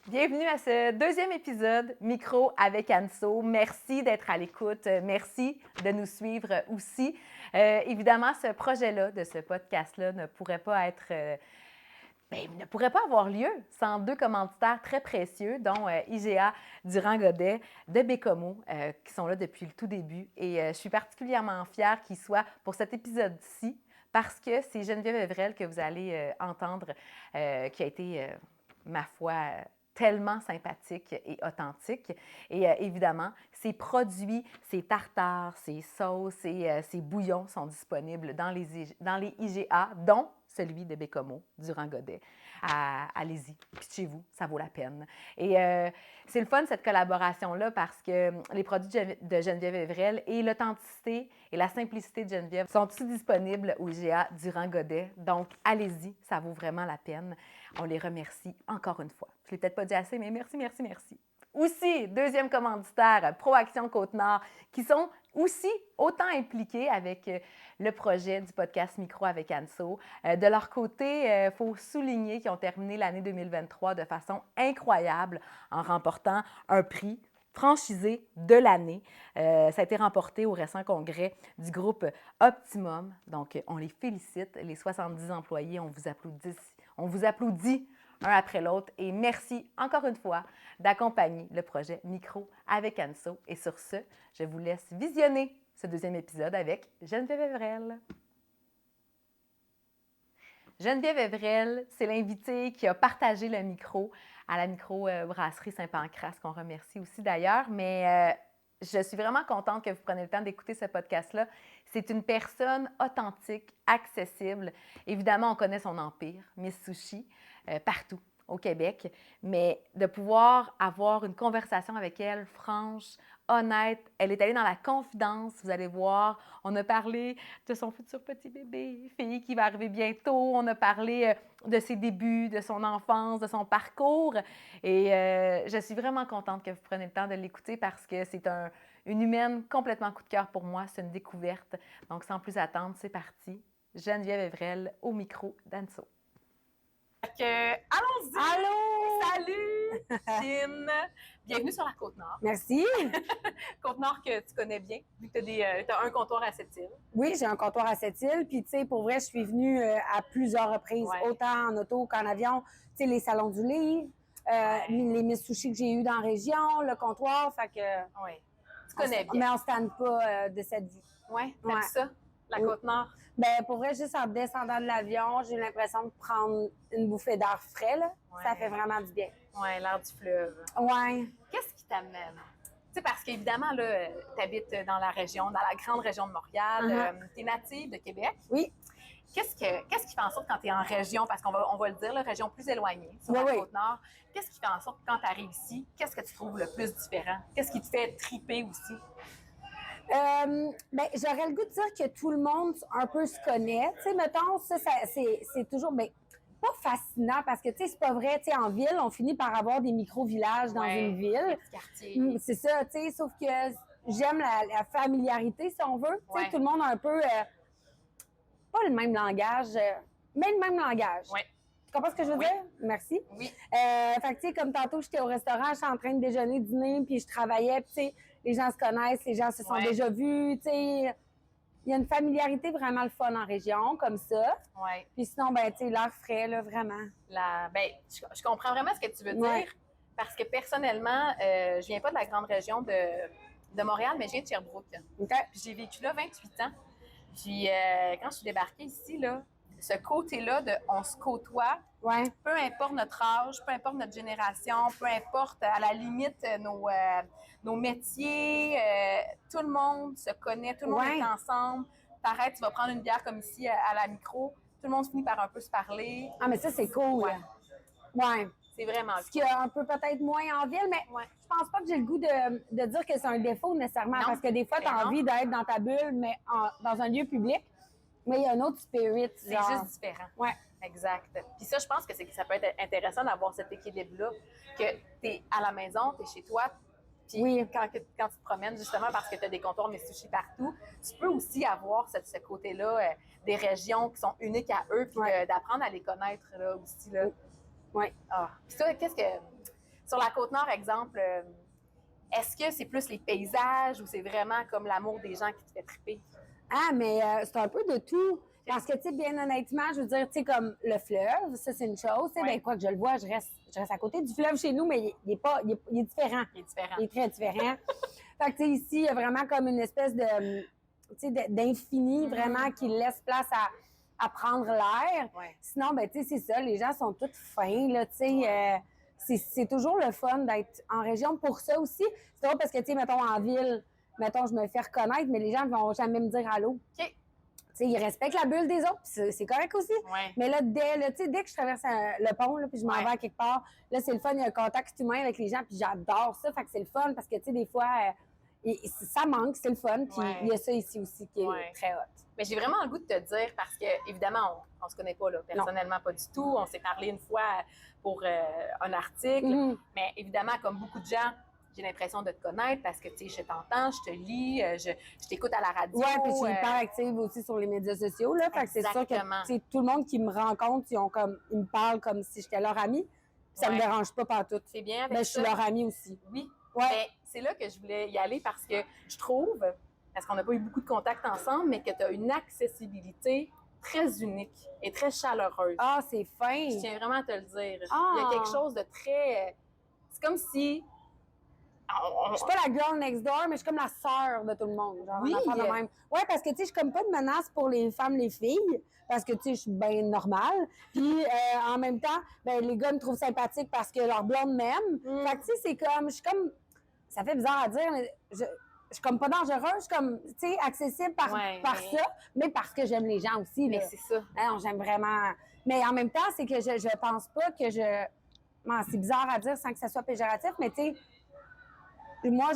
Bienvenue à ce deuxième épisode Micro avec Anso. Merci d'être à l'écoute. Merci de nous suivre aussi. Évidemment, ce projet-là, de ce podcast-là, ne pourrait pas être, ne pourrait pas avoir lieu sans deux commanditaires très précieux, dont IGA Durand-Godet de Bécomo, qui sont là depuis le tout début. Et je suis particulièrement fière qu'ils soient pour cet épisode-ci, parce que c'est Geneviève Evrel que vous allez entendre, qui a été, ma foi, tellement sympathique et authentique. Et évidemment, ses produits, ses tartares, ses sauces et ses bouillons sont disponibles dans les IGA, dont celui de Bécomo, Durand-Godet. Allez-y, pitchez-vous, ça vaut la peine. Et c'est le fun, cette collaboration-là, parce que les produits de Geneviève Evrel et l'authenticité et la simplicité de Geneviève sont tous disponibles au IGA Durand-Godet. Donc, allez-y, ça vaut vraiment la peine. On les remercie encore une fois. Je ne l'ai peut-être pas dit assez, mais merci, merci, merci. Aussi, deuxième commanditaire, Proaction Côte-Nord, qui sont aussi autant impliqués avec le projet du podcast Micro avec Anso. De leur côté, il faut souligner qu'ils ont terminé l'année 2023 de façon incroyable en remportant un prix franchisé de l'année. Ça a été remporté au récent congrès du groupe Optimum. Donc, on les félicite. Les 70 employés, on vous applaudit un après l'autre. Et merci encore une fois d'accompagner le projet Micro avec Anso. Et sur ce, je vous laisse visionner ce deuxième épisode avec Geneviève Evrel. Geneviève Evrel, c'est l'invitée qui a partagé le micro à la microbrasserie Saint-Pancras, qu'on remercie aussi d'ailleurs. Mais je suis vraiment contente que vous preniez le temps d'écouter ce podcast-là. C'est une personne authentique, accessible. Évidemment, on connaît son empire, Miss Sushi, partout au Québec, mais de pouvoir avoir une conversation avec elle franche, honnête. Elle est allée dans la confidence, vous allez voir. On a parlé de son futur petit bébé, fille qui va arriver bientôt. On a parlé de ses débuts, de son enfance, de son parcours. Et je suis vraiment contente que vous preniez le temps de l'écouter parce que c'est une humaine complètement coup de cœur pour moi. C'est une découverte. Donc, sans plus attendre, c'est parti. Geneviève Evrel au micro d'Anso. Allons-y! Allô! Salut, Chine! Bienvenue sur la Côte-Nord. Merci. Côte-Nord que tu connais bien, vu que tu as un comptoir à Sept-Îles. Oui, j'ai un comptoir à Sept-Îles. Puis, tu sais, pour vrai, je suis venue à plusieurs reprises, Ouais. autant en auto qu'en avion. Tu sais, les salons du livre, les Miss Sushi que j'ai eu dans la région, le comptoir. Fait que. Oui. Tu connais bien. Mais on ne se tanne pas de cette vie. Oui, t'aimes Ouais. ça, la Oui. Côte-Nord? Ben, pour vrai, juste en descendant de l'avion, j'ai l'impression de prendre une bouffée d'air frais, là. Ouais. Ça fait vraiment du bien. Oui, l'air du fleuve. Ouais. Qu'est-ce qui t'amène? Tu sais, parce qu'évidemment, là, tu habites dans la région, dans la grande région de Montréal. Tu es native de Québec. Oui. Qu'est-ce qui fait en sorte quand tu es en région, parce qu'on va le dire, la région plus éloignée, sur la Côte-Nord, qu'est-ce qui fait en sorte que quand tu arrives ici, qu'est-ce que tu trouves le plus différent? Qu'est-ce qui te fait triper aussi? Ben, j'aurais le goût de dire que tout le monde un peu se connaît. Tu sais, mettons, c'est toujours, ben, pas fascinant parce que, tu sais, c'est pas vrai. Tu sais, en ville, on finit par avoir des micro-villages dans une ville. Quartier. C'est ça, tu sais, sauf que j'aime la familiarité, si on veut. Tu sais, tout le monde a un peu, pas le même langage, mais le même langage. Oui. Tu comprends ce que je veux dire? Merci. Oui. Fait que, tu sais, comme tantôt, j'étais au restaurant, j'étais en train de déjeuner, dîner, puis je travaillais, puis, tu sais, les gens se connaissent, les gens se sont déjà vus, tu sais. Il y a une familiarité vraiment le fun en région, comme ça. Oui. Puis sinon, ben, tu sais, l'air frais, là, vraiment. Ben, je comprends vraiment ce que tu veux dire, parce que personnellement, je viens pas de la grande région de Montréal, mais je viens de Sherbrooke. Okay. Puis j'ai vécu là 28 ans. Puis quand je suis débarquée ici, là, ce côté-là de on se côtoie, peu importe notre âge, peu importe notre génération, peu importe à la limite nos métiers, tout le monde se connaît, tout le monde est ensemble. Pareil, tu vas prendre une bière comme ici à la micro, tout le monde finit par un peu se parler. Ah, mais ça, c'est cool. Ouais. C'est vraiment cool. Ce qui est un peu peut-être moins en ville, mais je pense pas que j'ai le goût de dire que c'est un défaut nécessairement, parce que des fois, tu as envie d'être dans ta bulle, mais dans un lieu public. Mais il y a un autre spirit. C'est juste différent. Ouais. Exact. Puis ça, je pense que ça peut être intéressant d'avoir cet équilibre-là, que tu es à la maison, tu es chez toi, puis quand tu te promènes, justement, parce que tu as des comptoirs Miss Sushi partout, tu peux aussi avoir ce côté-là des régions qui sont uniques à eux, puis d'apprendre à les connaître là, aussi. Là. Oui. Ah. Puis ça, qu'est-ce que... Sur la Côte-Nord, exemple, est-ce que c'est plus les paysages ou c'est vraiment comme l'amour des gens qui te fait triper? Ah, mais c'est un peu de tout. Parce que, tu sais, bien honnêtement, je veux dire, tu sais, comme le fleuve, ça, c'est une chose. Tu sais, ben, quoi que je le vois, je reste à côté du fleuve chez nous, mais il est pas, il est différent. Il est différent. Il est très différent. Fait que, tu sais, ici, il y a vraiment comme une espèce de, tu sais, d'infini, vraiment, qui laisse place à prendre l'air. Ouais. Sinon, ben, tu sais, c'est ça, les gens sont tous fins, là, tu sais. C'est toujours le fun d'être en région pour ça aussi. C'est drôle parce que, tu sais, mettons, en ville, mettons, je me fais reconnaître, mais les gens ne vont jamais me dire allô. OK. Tu sais, ils respectent la bulle des autres, puis c'est correct aussi. Ouais. Mais là, dès que je traverse le pont, là, puis je m'en Ouais. vais à quelque part, là, c'est le fun, il y a un contact humain avec les gens, puis j'adore ça. Fait que c'est le fun parce que, tu sais, des fois, ça manque, c'est le fun. Puis Ouais. il y a ça ici aussi qui est Ouais. très hot. Mais j'ai vraiment le goût de te dire parce que, évidemment, on se connaît pas, là, personnellement, pas du tout. On s'est parlé une fois pour un article. Mhm. Mais évidemment, comme beaucoup de gens, j'ai l'impression de te connaître parce que, tu sais, je t'entends, je te lis, je t'écoute à la radio. Ouais, puis je suis hyper active aussi sur les médias sociaux, là. Fait que c'est sûr que, Exactement. tu sais, tout le monde qui me rencontre, ils me parlent comme si j'étais leur amie. Puis ça me Ouais. dérange pas partout. C'est bien avec Mais je suis ça. leur amie aussi. Oui. Ouais. Mais c'est là que je voulais y aller parce que je trouve, parce qu'on n'a pas eu beaucoup de contacts ensemble, mais que tu as une accessibilité très unique et très chaleureuse. Ah, c'est fin. Je tiens vraiment à te le dire. Ah. Il y a quelque chose de très... C'est comme si... Je suis pas la girl next door, mais je suis comme la sœur de tout le monde. Genre, Oui. une affaire de même. Ouais, parce que, tu sais, je suis comme pas de menace pour les femmes, les filles, parce que, tu sais, je suis bien normale. Puis, en même temps, ben, les gars me trouvent sympathique parce que leur blonde m'aime. Fait que, tu sais, c'est comme, je suis comme, ça fait bizarre à dire, mais je suis comme pas dangereuse, je suis comme, tu sais, accessible par ça, mais parce que j'aime les gens aussi. Mais Là. c'est ça. Non, j'aime vraiment. Mais en même temps, c'est que je pense pas que je. Bon, c'est bizarre à dire sans que ça soit péjoratif, mais tu sais, moi,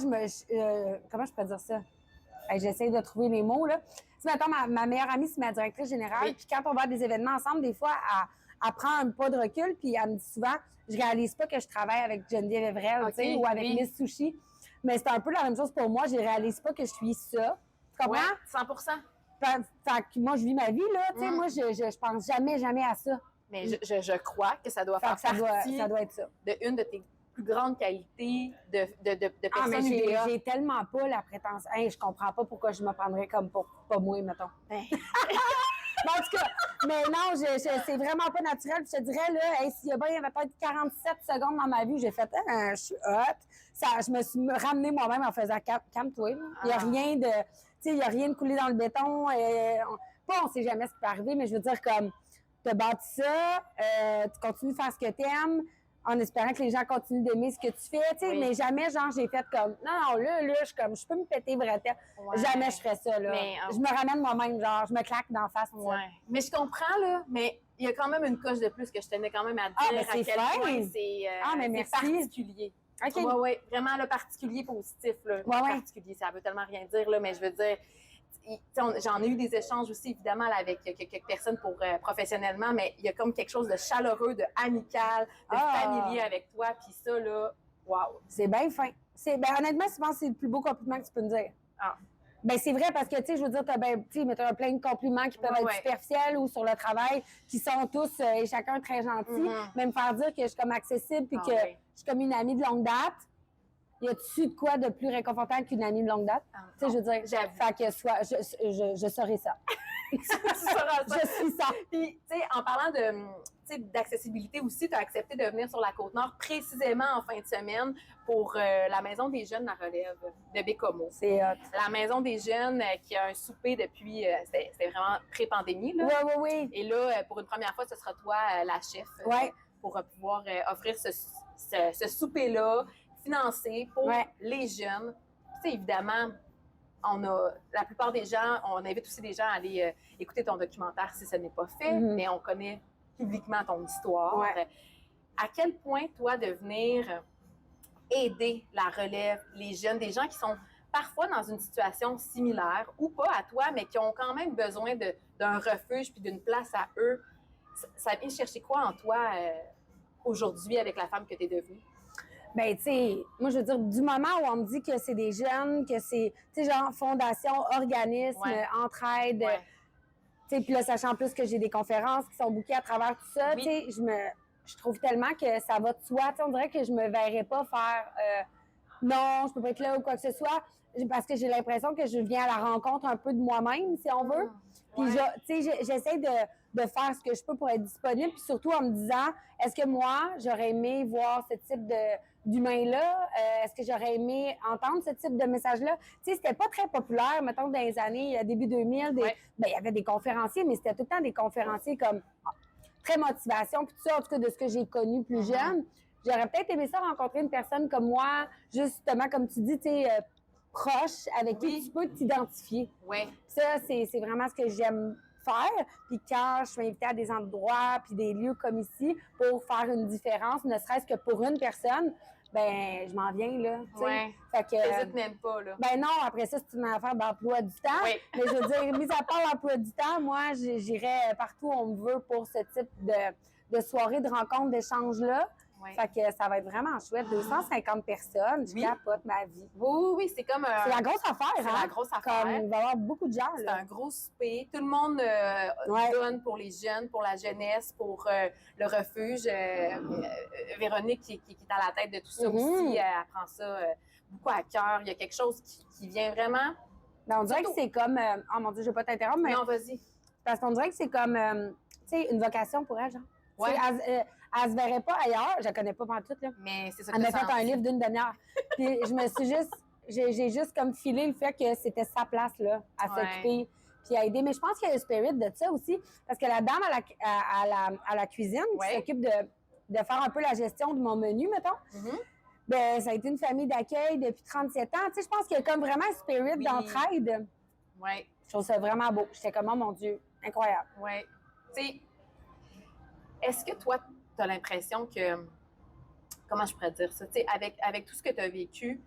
comment je peux dire ça? J'essaie de trouver les mots, là. Tu sais, mettons, ma meilleure amie, c'est ma directrice générale. Oui. Puis quand on va à des événements ensemble, des fois, elle prend un pas de recul, puis elle me dit souvent, je réalise pas que je travaille avec Geneviève Evrel, tu sais, ou avec Miss Sushi. Mais c'est un peu la même chose pour moi. Je réalise pas que je suis ça. Tu comprends? Ouais, 100%. Fait que moi, je vis ma vie, là. Tu sais, moi, je pense jamais à ça. Mais je crois que ça doit Fait faire que partie ça doit être ça. de une de tes plus grandes qualités de Ah, personne mais idéale. j'ai tellement pas la prétention. Hey, je comprends pas pourquoi je me prendrais comme pour pas moi, mettons. Ben. Mais en tout cas, mais non, c'est vraiment pas naturel. Puis je te dirais, là, hey, s'il y a bien, il y avait peut-être 47 secondes dans ma vie où j'ai fait, je suis hot. Je me suis ramenée moi-même en faisant calme-toi. Il n'y a rien de, tu sais, il y a rien de coulé dans le béton. On sait jamais ce qui peut arriver, mais je veux dire, comme, tu as bâti ça, tu continues de faire ce que tu aimes, en espérant que les gens continuent d'aimer ce que tu fais, tu sais, mais jamais, genre, j'ai fait comme, non, là, je suis comme, je peux me péter bretelle. Ouais. Jamais je ferais ça, là. Mais, je me ramène moi-même, genre, je me claque d'en face. Ouais. Mais je comprends, là, mais il y a quand même une coche de plus que je tenais quand même à dire ben, à quel point mais c'est particulier. OK. Oui, vraiment, le particulier positif, là. Particulier, ça veut tellement rien dire, là, mais je veux dire, j'en ai eu des échanges aussi, évidemment, là, avec quelques personnes professionnellement, mais il y a comme quelque chose de chaleureux, de amical, de familier avec toi, puis ça, là, wow. C'est bien fin. Honnêtement, je pense que c'est le plus beau compliment que tu peux me dire. Ah. Ben c'est vrai parce que, tu sais, je veux dire, t'as plein de compliments qui peuvent être superficiels ou sur le travail, qui sont tous et chacun très gentils. Mais me faire dire que je suis comme accessible puis que je suis comme une amie de longue date, y a-tu de quoi de plus réconfortant qu'une amie de longue date? Tu sais, je veux dire, fait que je saurais ça. Tu sauras ça. Je suis ça. Puis, tu sais, en parlant d'accessibilité aussi, tu as accepté de venir sur la Côte-Nord précisément en fin de semaine pour la Maison des Jeunes La Relève de Bécomo. C'est hot. La Maison des Jeunes qui a un souper depuis, c'était vraiment pré-pandémie, là. Oui. Et là, pour une première fois, ce sera toi la chef pour pouvoir offrir ce souper-là financé pour les jeunes. Tu sais, évidemment, la plupart des gens, on invite aussi des gens à aller écouter ton documentaire si ce n'est pas fait, mais on connaît publiquement ton histoire. Ouais. À quel point, toi, de venir aider la relève, les jeunes, des gens qui sont parfois dans une situation similaire ou pas à toi, mais qui ont quand même besoin d'un refuge puis d'une place à eux, ça vient chercher quoi en toi aujourd'hui avec la femme que tu es devenue? Ben, tu sais, moi, je veux dire, du moment où on me dit que c'est des jeunes, que c'est, tu sais, genre, fondation, organisme, entraide, tu sais, puis là, sachant plus que j'ai des conférences qui sont bookées à travers tout ça, tu sais, je trouve tellement que ça va de soi. Tu sais, on dirait que je me verrais pas faire non, je peux pas être là ou quoi que ce soit, parce que j'ai l'impression que je viens à la rencontre un peu de moi-même, si on veut. Puis, tu sais, j'essaie de faire ce que je peux pour être disponible, puis surtout en me disant, est-ce que moi, j'aurais aimé voir ce type d'humain-là? Est-ce que j'aurais aimé entendre ce type de message-là? Tu sais, c'était pas très populaire, mettons, dans les années début 2000. Ben, il y avait des conférenciers, mais c'était tout le temps des conférenciers comme très motivation, puis tout ça, en tout cas, de ce que j'ai connu plus jeune. J'aurais peut-être aimé ça rencontrer une personne comme moi, justement, comme tu dis, tu sais, proche, avec qui tu peux t'identifier. Oui. Ça, c'est vraiment ce que j'aime faire. Puis quand je suis invitée à des endroits puis des lieux comme ici pour faire une différence, ne serait-ce que pour une personne, ben je m'en viens, là. Oui. Fait que... T'hésites même pas, là. Ben non, après ça, c'est une affaire d'emploi du temps. Oui. Mais je veux dire, mis à part l'emploi du temps, moi, j'irais partout où on me veut pour ce type de soirée, de rencontre, d'échange-là. Oui. Fait que ça va être vraiment chouette. 250 personnes, je capote ma vie. Oui, c'est comme un... C'est la grosse affaire, C'est la grosse affaire. Comme, il va y avoir beaucoup de gens, C'est là. un gros souper. Tout le monde donne pour les jeunes, pour la jeunesse, pour le refuge. Véronique, qui est à la tête de tout ça aussi, elle prend ça beaucoup à cœur. Il y a quelque chose qui vient vraiment... Ben, on dirait que c'est comme... oh mon Dieu, je ne vais pas t'interrompre, mais... Non, vas-y. Parce qu'on dirait que c'est comme, tu sais, une vocation pour elle, genre. Ouais. Elle se verrait pas ailleurs. Je la connais pas pendant tout, là. Mais c'est ça que Elle m'a t'as fait un senti. livre d'une demi-heure. Puis je me suis juste... J'ai juste comme filé le fait que c'était sa place, là, à s'occuper puis à aider. Mais je pense qu'il y a le spirit de ça aussi. Parce que la dame à la cuisine qui s'occupe de faire un peu la gestion de mon menu, mettons, ben, ça a été une famille d'accueil depuis 37 ans. Tu sais, je pense qu'il y a comme vraiment un spirit d'entraide. Oui. Je trouve ça vraiment beau. J'étais comme, oh mon Dieu, incroyable. Oui. Tu sais, est-ce que toi, tu as l'impression que... Comment je pourrais dire ça? Tu sais, avec tout ce que tu as vécu,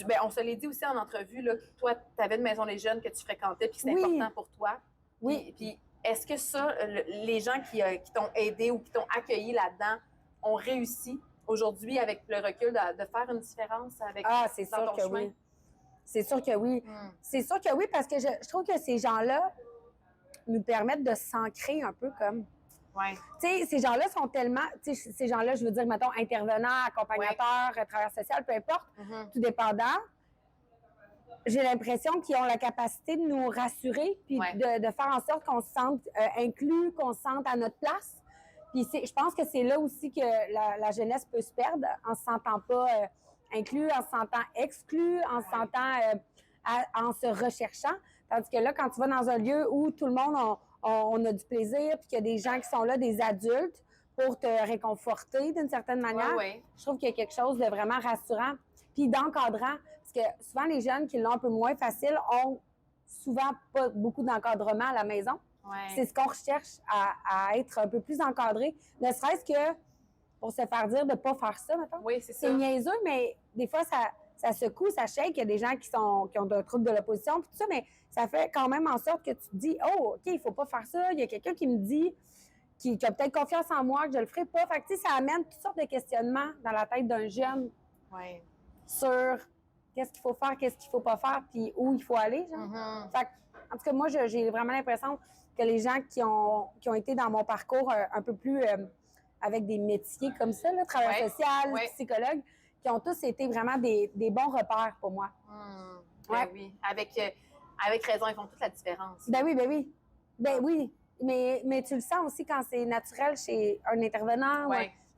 ben, on se l'est dit aussi en entrevue, là, que toi, tu avais une maison des jeunes que tu fréquentais puis que c'était important pour toi. Oui. Puis est-ce que ça, les gens qui t'ont aidé ou qui t'ont accueilli là-dedans ont réussi aujourd'hui, avec le recul, de faire une différence avec c'est dans sûr ton que chemin? oui. C'est sûr que oui. C'est sûr que oui, parce que je trouve que ces gens-là nous permettent de s'ancrer un peu comme... Oui. Tu sais, ces gens-là sont tellement... Tu sais, ces gens-là, je veux dire, mettons, intervenants, accompagnateurs, travailleurs sociaux, peu importe, tout dépendant. J'ai l'impression qu'ils ont la capacité de nous rassurer puis de faire en sorte qu'on se sente inclus, qu'on se sente à notre place. Puis je pense que c'est là aussi que la jeunesse peut se perdre en se sentant pas inclus, en se sentant exclu, en se sentant... en se recherchant. Tandis que là, quand tu vas dans un lieu où tout le monde, on a du plaisir, puis qu'il y a des gens qui sont là, des adultes, pour te réconforter d'une certaine manière, je trouve qu'il y a quelque chose de vraiment rassurant. Puis d'encadrant, parce que souvent, les jeunes qui l'ont un peu moins facile ont souvent pas beaucoup d'encadrement à la maison. C'est ce qu'on recherche, à être un peu plus encadré, ne serait-ce que pour se faire dire de ne pas faire ça, mettons. Oui, c'est ça. C'est niaiseux, mais des fois, ça secoue, ça shake. Il y a des gens qui ont un trouble de l'opposition, puis tout ça, mais ça fait quand même en sorte que tu te dis, oh, OK, il faut pas faire ça. Il y a quelqu'un qui me dit, qui a peut-être confiance en moi, que je le ferai pas. Fait que, tu sais, ça amène toutes sortes de questionnements dans la tête d'un jeune sur qu'est-ce qu'il faut faire, qu'est-ce qu'il faut pas faire, puis où il faut aller, genre. Fait que, en tout cas, moi, j'ai vraiment l'impression que les gens qui ont été dans mon parcours un peu plus avec des métiers comme ça, là, travailleur social, psychologue, qui ont tous été vraiment des bons repères pour moi. Ben oui. Avec raison, ils font toute la différence. Ben oui. Ben oui. Mais tu le sens aussi quand c'est naturel chez un intervenant.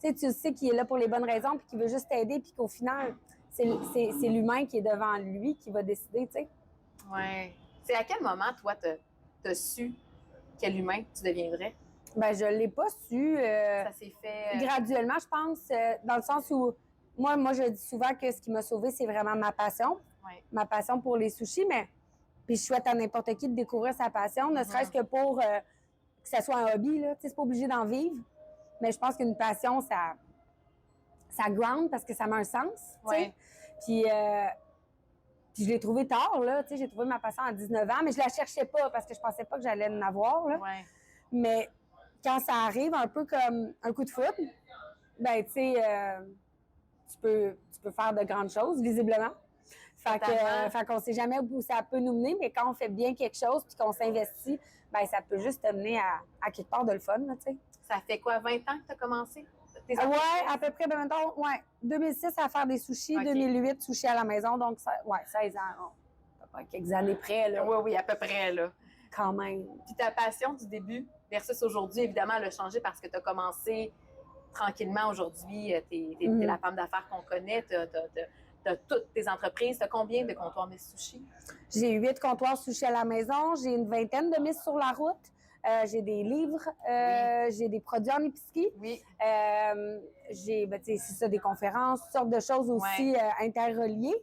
Tu sais qu'il est là pour les bonnes raisons, puis qu'il veut juste t'aider, puis qu'au final, c'est l'humain qui est devant lui qui va décider, tu sais. Oui. C'est à quel moment, toi, t'as su quel humain tu deviendrais? Ben je l'ai pas su. Ça s'est fait... Graduellement, je pense, dans le sens où moi, je dis souvent que ce qui m'a sauvée, c'est vraiment ma passion. Ma passion pour les sushis, mais puis je souhaite à n'importe qui de découvrir sa passion, ne serait-ce que pour que ça soit un hobby, là. Tu sais, c'est pas obligé d'en vivre, mais je pense qu'une passion, ça ground parce que ça met un sens, tu sais. Puis je l'ai trouvé tard, là, tu sais, j'ai trouvé ma passion à 19 ans, mais je la cherchais pas parce que je pensais pas que j'allais en avoir, là. Mais quand ça arrive un peu comme un coup de foudre, ben tu sais, tu peux faire de grandes choses, visiblement. Fait qu'on sait jamais où ça peut nous mener, mais quand on fait bien quelque chose puis qu'on s'investit, ben ça peut juste te mener à quelque part de le fun, tu sais. Ça fait quoi, 20 ans que tu as commencé? Ouais, à peu près, ben mettons, 2006 à faire des sushis, OK. 2008 sushis à la maison, donc 16 ans, pas quelques années près, là. Oui, à peu près, là. Quand même. Puis ta passion du début versus aujourd'hui, évidemment, elle a changé parce que tu as commencé tranquillement aujourd'hui. Tu es la femme d'affaires qu'on connaît, tu as toutes tes entreprises. Tu as combien de comptoirs Miss Sushi? J'ai 8 comptoirs sushis à la maison, j'ai une vingtaine de miss sur la route. J'ai des livres, j'ai des produits en épicerie. Oui. J'ai, c'est ça, des conférences, toutes sortes de choses aussi interreliées.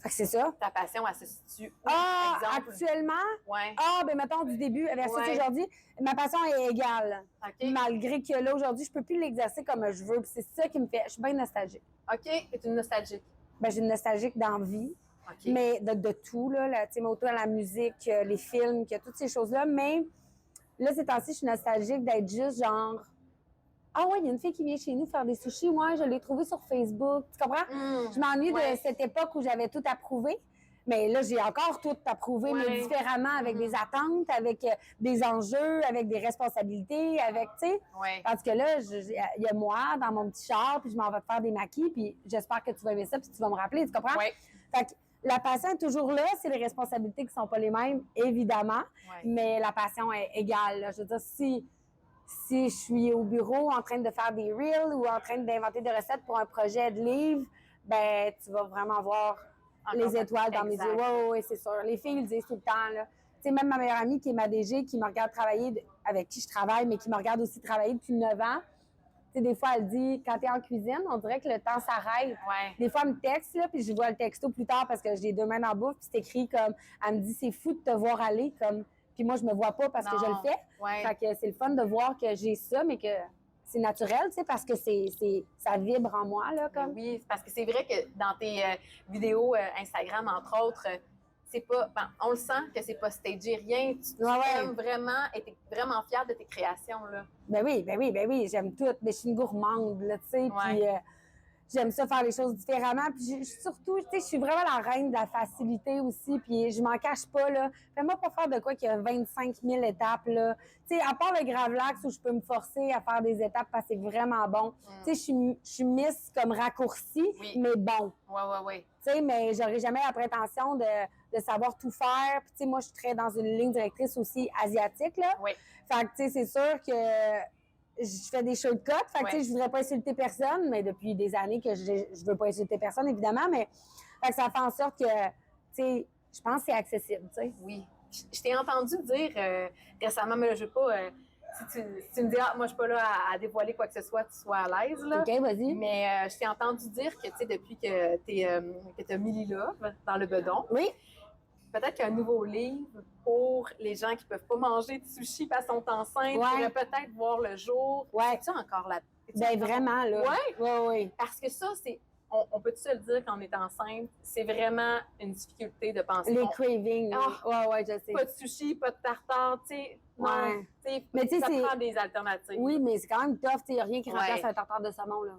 Fait que c'est ça. Ta passion, elle se situe où, exemple? Actuellement? Ouais. Ben mettons du début versus aujourd'hui, ma passion est égale. OK. Malgré que là, aujourd'hui, je peux plus l'exercer comme je veux. Puis c'est ça qui me fait... Je suis bien nostalgique. OK. Tu es une nostalgique. Ben, j'ai une nostalgique d'envie. OK. Mais de tout, là, tu sais, autant la musique, les films, que toutes ces choses-là. Mais là, ces temps-ci, je suis nostalgique d'être juste genre... Ah ouais, il y a une fille qui vient chez nous faire des sushis. Moi, je l'ai trouvée sur Facebook. Tu comprends? Je m'ennuie de cette époque où j'avais tout approuvé. Mais là, j'ai encore tout approuvé, mais différemment, avec des attentes, avec des enjeux, avec des responsabilités, avec, tu sais. Parce que là, il y a moi dans mon petit char, puis je m'en vais te faire des maquis, puis j'espère que tu vas aimer ça, puis tu vas me rappeler, tu comprends? Fait que la passion est toujours là, c'est les responsabilités qui sont pas les mêmes, évidemment, mais la passion est égale. Là. Je veux dire, si je suis au bureau en train de faire des reels ou en train d'inventer des recettes pour un projet de livre, ben tu vas vraiment voir les étoiles dans mes yeux. Oui, c'est sûr. Les filles, ils le disent tout le temps. Là. Tu sais, même ma meilleure amie qui est ma DG, qui me regarde travailler, avec qui je travaille, mais qui me regarde aussi travailler depuis 9 ans, tu sais, des fois, elle dit, quand tu es en cuisine, on dirait que le temps s'arrête. Des fois, elle me texte, là, puis je vois le texto plus tard parce que j'ai 2 mains dans la bouffe, puis c'est écrit comme, elle me dit, c'est fou de te voir aller, comme, puis moi, je me vois pas parce que je le fais. Fait que c'est le fun de voir que j'ai ça, mais que c'est naturel, tu sais, parce que ça vibre en moi, là, comme. Oui, parce que c'est vrai que dans tes vidéos Instagram, entre autres, c'est pas... Ben, on le sent que c'est pas stagé, rien. Tu aimes vraiment et t'es vraiment fière de tes créations, là. Ben oui, j'aime tout. Mais je suis une gourmande, là, tu sais, puis j'aime ça faire les choses différemment. Puis surtout, tu sais, je suis vraiment la reine de la facilité aussi, puis je m'en cache pas, là. Fais-moi pas faire de quoi qu'il y a 25 000 étapes, là. Tu sais, à part le Gravlax où je peux me forcer à faire des étapes parce que c'est vraiment bon. Tu sais, je suis miss comme raccourci, mais bon. Oui. Tu sais, mais j'aurais jamais la prétention de savoir tout faire. Puis, tu sais, moi, je suis très dans une ligne directrice aussi asiatique, là. Fait que, tu sais, c'est sûr que je fais des shortcuts. Fait que, tu sais, je voudrais pas insulter personne, mais depuis des années que je veux pas insulter personne, évidemment. Mais fait que ça fait en sorte que, tu sais, je pense que c'est accessible, tu sais. Oui. Je t'ai entendu dire récemment, mais là, je veux pas... si tu me dis, moi, je suis pas là à dévoiler quoi que ce soit, tu sois à l'aise, là. OK, vas-y. Mais je t'ai entendu dire que, tu sais, depuis que tu as mis Lila dans le bedon, peut-être qu'il y a un nouveau livre pour les gens qui peuvent pas manger de sushi parce qu'ils sont enceintes, pourraient peut-être voir le jour. Es-tu encore là? Ben vraiment, là. Oui. Parce que ça, c'est... On peut se le dire quand on est enceinte, c'est vraiment une difficulté de penser. Les cravings. Ouais, je sais. Pas de sushi, pas de tartare, tu sais. Non, mais ça prend des alternatives. Oui, mais c'est quand même tough. Il n'y a rien qui remplace un tartare de saumon, là.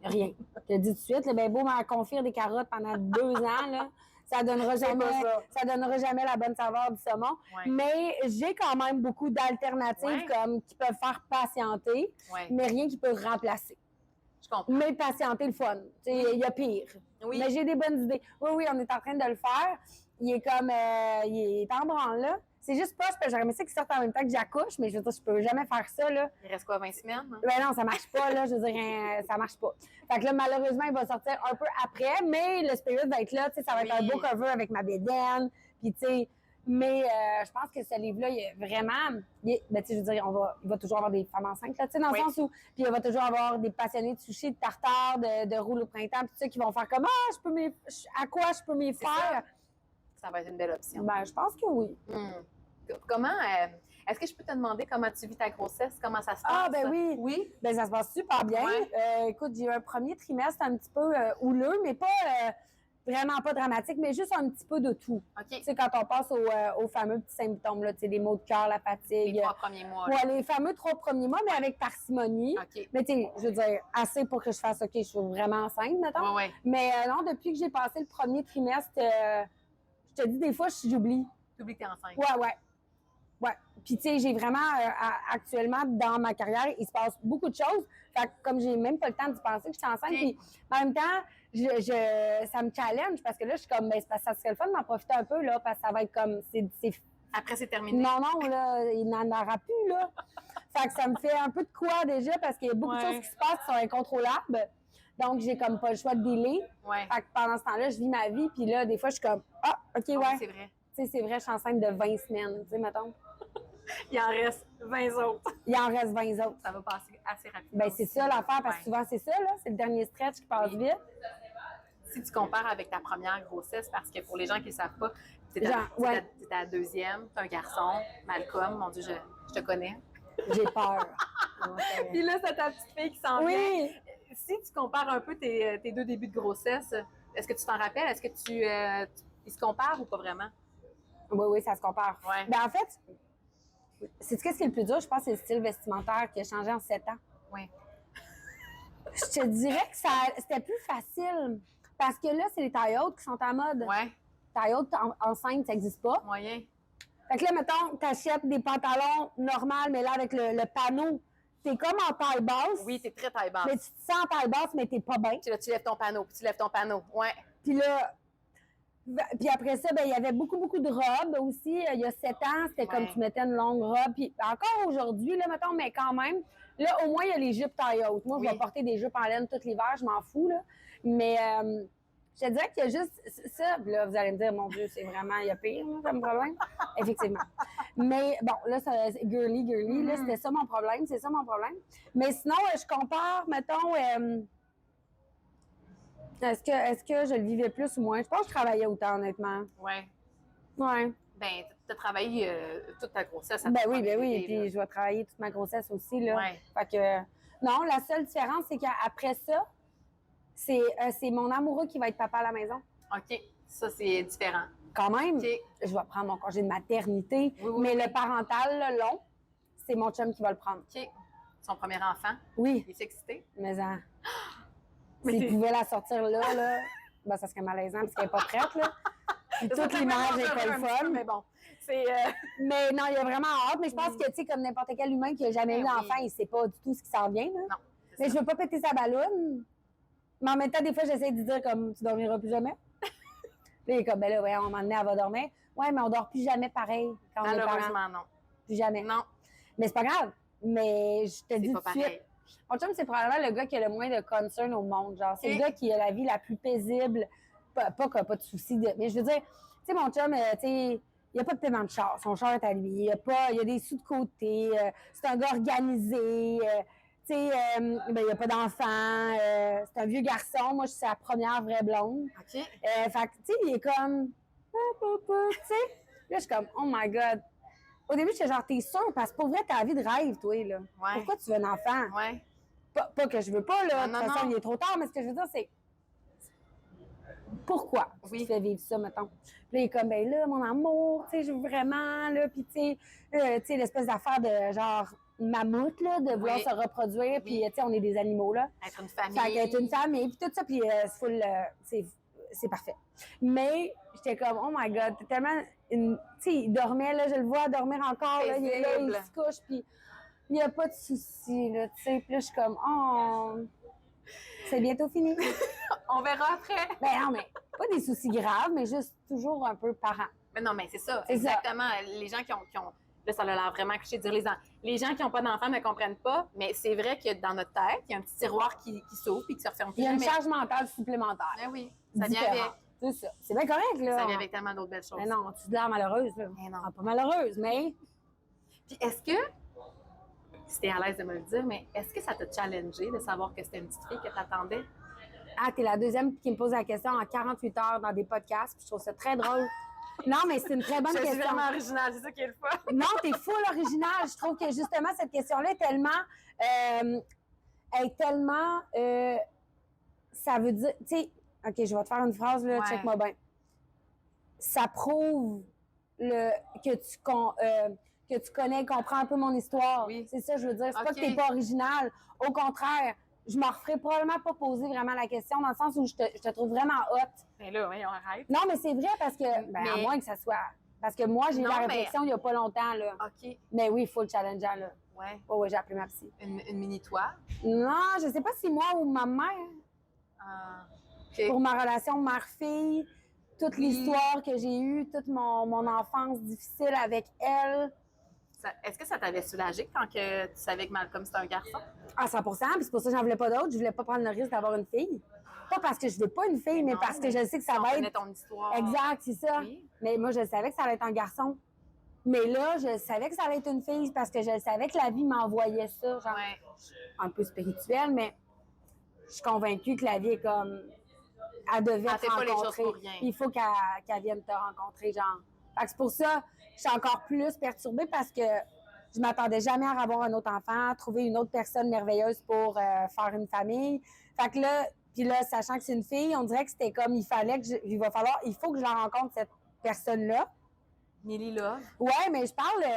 Rien. Je te dis tout de suite, là, ben beau m'en confire des carottes pendant 2 ans, là. Ça donnera jamais la bonne saveur du saumon. Mais j'ai quand même beaucoup d'alternatives comme qui peuvent faire patienter, mais rien qui peut remplacer. Je comprends. Mais patienter le fun. Il y a pire. Mais j'ai des bonnes idées. Oui, on est en train de le faire. Il est comme il est en branle, là. C'est juste pas, j'aurais aimé ça qu'il sorte en même temps que j'accouche, mais je veux dire, je peux jamais faire ça, là. Il reste quoi, 20 semaines? Hein? Ben non, ça marche pas, là. Je veux dire, ça marche pas. Fait que là, malheureusement, il va sortir un peu après, mais le spirit va être là, tu sais, ça va être un beau cover avec ma bédaine, puis tu sais, mais je pense que ce livre-là, il est vraiment, ben tu sais, je veux dire, il va toujours avoir des femmes enceintes, là, tu sais, dans le sens où, puis il va toujours avoir des passionnés de sushi, de tartare, de roule au printemps, puis tout ça, qui vont faire comme, à quoi je peux m'y faire? Ça va être une belle option. Ben, je pense que oui. Comment, est-ce que je peux te demander comment tu vis ta grossesse? Comment ça se passe? Ah, ben oui. Oui? Ben, ça se passe super bien. Écoute, j'ai eu un premier trimestre un petit peu houleux, mais pas vraiment pas dramatique, mais juste un petit peu de tout. OK. Tu sais, quand on passe aux fameux petits symptômes, là, tu sais, les maux de cœur, la fatigue. Les 3 premiers mois. Là. Ouais, les fameux 3 premiers mois, mais avec parcimonie. OK. Mais tu sais, je veux dire, assez pour que je fasse OK, je suis vraiment enceinte, mettons. Ouais. Mais non, depuis que j'ai passé le premier trimestre, je te dis, des fois, j'oublie. T'oublies que t'es enceinte. Ouais. Puis, tu sais, j'ai vraiment, actuellement, dans ma carrière, il se passe beaucoup de choses. Fait que, comme j'ai même pas le temps d'y penser que je suis enceinte, puis en même temps, ça me challenge parce que là, je suis comme, ben, ça serait le fun d'en profiter un peu, là, parce que ça va être comme, Après, c'est terminé. Non, là, il n'en aura plus, là. Fait que ça me fait un peu de quoi déjà parce qu'il y a beaucoup de choses qui se passent qui sont incontrôlables. Donc, j'ai comme pas le choix de dealer. Fait que pendant ce temps-là, je vis ma vie, puis là, des fois, je suis comme, OK, c'est vrai. Tu sais, c'est vrai, je suis enceinte de 20 semaines, tu sais, mettons. Il en reste 20 autres. Il en reste 20 autres. Ça va passer assez rapidement. Ben c'est ça l'affaire, parce que souvent, c'est ça, là. C'est le dernier stretch qui passe vite. Si tu compares avec ta première grossesse, parce que pour les gens qui ne savent pas, c'est ta deuxième, tu as un garçon, Malcolm, mon Dieu, je te connais. J'ai peur. Puis là, c'est ta petite fille qui s'en vient. Oui! Si tu compares un peu tes 2 débuts de grossesse, est-ce que tu t'en rappelles? Est-ce que ils se comparent ou pas vraiment? Oui, ça se compare. Ouais. Ben en fait, c'est ce qui est le plus dur, je pense, c'est le style vestimentaire qui a changé en 7 ans. Oui. Je te dirais que c'était plus facile. Parce que là, c'est les tailles hautes qui sont à mode. Ouais. Taille haute enceinte, ça n'existe pas. Moyen. Fait que là, mettons, t'achètes des pantalons normaux, mais là, avec le panneau, t'es comme en taille basse. Oui, t'es très taille basse. Mais tu te sens en taille basse, mais t'es pas bien. Puis là, tu lèves ton panneau, puis tu lèves ton panneau. Ouais. Puis là, puis après ça, ben il y avait beaucoup de robes aussi. Il y a 7 ans, c'était comme tu mettais une longue robe. Puis encore aujourd'hui, là, mettons, mais quand même, là, au moins, il y a les jupes taille haute. Moi, je vais porter des jupes en laine tout l'hiver, je m'en fous, là. Mais je te dirais qu'il y a juste ça. Puis là, vous allez me dire, mon Dieu, c'est vraiment, il y a pire, là, comme problème. Effectivement. Mais bon, là, c'est girly. Là, c'était ça mon problème. C'est ça mon problème. Mais sinon, je compare, mettons, est-ce que je le vivais plus ou moins? Je pense que je travaillais autant, honnêtement. Ouais. Ouais. Ben, tu as travaillé toute ta grossesse. Ben oui. Puis je vais travailler toute ma grossesse aussi, là. Ouais. Fait que, non, la seule différence, c'est qu'après ça, c'est mon amoureux qui va être papa à la maison. OK. Ça, c'est différent. Quand même, OK. je vais prendre mon congé de maternité, mais le parental, le long, c'est mon chum qui va le prendre. OK. Son premier enfant. Oui. Il est excité? Mais s'il pouvait la sortir là, ben, ça serait malaisant parce qu'elle n'est pas prête, là. Puis toute l'image n'est pas le fun. Mais bon, c'est... Mais non, il y a vraiment hâte. Mais je pense que, tu sais, comme n'importe quel humain qui n'a jamais eu d'enfant, il ne sait pas du tout ce qui s'en vient, là. Non. Mais je veux pas péter sa balloune. Mais en même temps, des fois, j'essaie de dire comme, tu dormiras plus jamais. Là, il est comme, ben là, ouais, à un moment donné, elle va dormir. Ouais, mais on dort plus jamais pareil quand on est parents. Malheureusement, non. Plus jamais. Non. Mais c'est pas grave. Mais je te dis tout de suite. Mon chum, c'est probablement le gars qui a le moins de concern au monde. Genre, c'est le gars qui a la vie la plus paisible. Pas qu'il n'a pas de soucis. Mais je veux dire, tu sais, mon chum, tu sais, il n'y a pas de paiement de char. Son char est à lui. Il y a des sous de côté. C'est un gars organisé. Tu sais, ben, il n'y a pas d'enfant. C'est un vieux garçon. Moi, je suis sa première vraie blonde. OK. Fait que, tu sais, il est comme... Tu sais? Là, je suis comme, oh my God. Au début, j'étais genre, t'es sûre? Parce que pour vrai, t'as la vie de rêve, toi, là. Ouais. Pourquoi tu veux un enfant? Ouais. Pas que je veux pas, là. Non, De toute façon, il est trop tard. Mais ce que je veux dire, c'est... Pourquoi tu fais vivre ça, mettons? Puis là, il est comme, ben là, mon amour, tu sais, je veux vraiment, là, puis tu sais, l'espèce d'affaire de genre mammouth, là, de vouloir se reproduire, puis tu sais, on est des animaux, là. Être une famille. Fait qu'être une famille, puis tout ça, puis c'est parfait. Mais j'étais comme, oh my God, t'es tellement... Tu sais, il dormait, là, je le vois dormir encore, là, il est là, il se couche, puis il n'y a pas de souci, là, tu sais. Puis là, je suis comme, oh... C'est bientôt fini. On verra après. Ben non, mais pas des soucis graves, mais juste toujours un peu parent. Mais non, mais c'est ça. C'est exactement. Ça. Les gens qui ont... Là, ça a l'air vraiment cliché de dire les gens qui n'ont pas d'enfants ne comprennent pas, mais c'est vrai que dans notre tête, il y a un petit tiroir qui s'ouvre et qui se referme plus. Il y a une charge mentale supplémentaire. Ben oui, ça vient avec. C'est ça. C'est bien correct, là. Ça vient avec tellement d'autres belles choses. Mais non, tu te l'air malheureuse, là. Mais non. Pas malheureuse, mais... Puis est-ce que... Si t'es à l'aise de me le dire, mais est-ce que ça t'a challengé de savoir que c'était une petite fille que t'attendais? Ah, t'es la deuxième qui me pose la question en 48 heures dans des podcasts, puis je trouve ça très drôle. Non, mais c'est une très bonne question. Je suis vraiment originale, c'est ça qui est le fun. Non, t'es full originale. Je trouve que justement, cette question-là est tellement... ça veut dire... Tu sais, OK, je vais te faire une phrase, là, Ouais. check-moi bien. Ça prouve que tu connais et comprends un peu mon histoire. Oui. C'est ça, je veux dire. C'est pas OK. que t'es pas original. Au contraire, je m'en referais probablement pas poser vraiment la question dans le sens où je te trouve vraiment hot. Mais là, oui, on arrête. Non, mais c'est vrai parce que, à Mais- moins que ça soit... Parce que moi, j'ai eu Non, la mais- réflexion il y a pas longtemps, là. OK. Mais oui, il faut le challenger, là. Ouais. Oh, oui, j'ai appelé ma psy. Une mini-toi. Non, je sais pas si moi ou ma mère, Ah, OK. pour ma relation mère-fille, toute Oui. l'histoire que j'ai eue, toute mon enfance difficile avec elle, Est-ce que ça t'avait soulagé quand que tu savais que Malcolm c'était un garçon? à 100 puis c'est pour ça que j'en voulais pas d'autres. Je voulais pas prendre le risque d'avoir une fille. Pas parce que je veux pas une fille, mais Non, parce que je sais que ça si on va connaît être... ton histoire. Exact, c'est ça. Oui. Mais moi, je savais que ça allait être un garçon. Mais là, je savais que ça allait être une fille parce que je savais que la vie m'envoyait ça, genre Ouais. un peu spirituel, mais je suis convaincue que la vie est comme... Elle devait Elle te fait pas les choses rencontrer. pour rien. Il faut qu'elle vienne te rencontrer, genre. Fait que c'est pour ça que je suis encore plus perturbée parce que je m'attendais jamais à avoir un autre enfant, trouver une autre personne merveilleuse pour faire une famille. Fait que là, puis là, sachant que c'est une fille, on dirait que c'était comme il faut que je la rencontre, cette personne-là. Millie là. Ouais, mais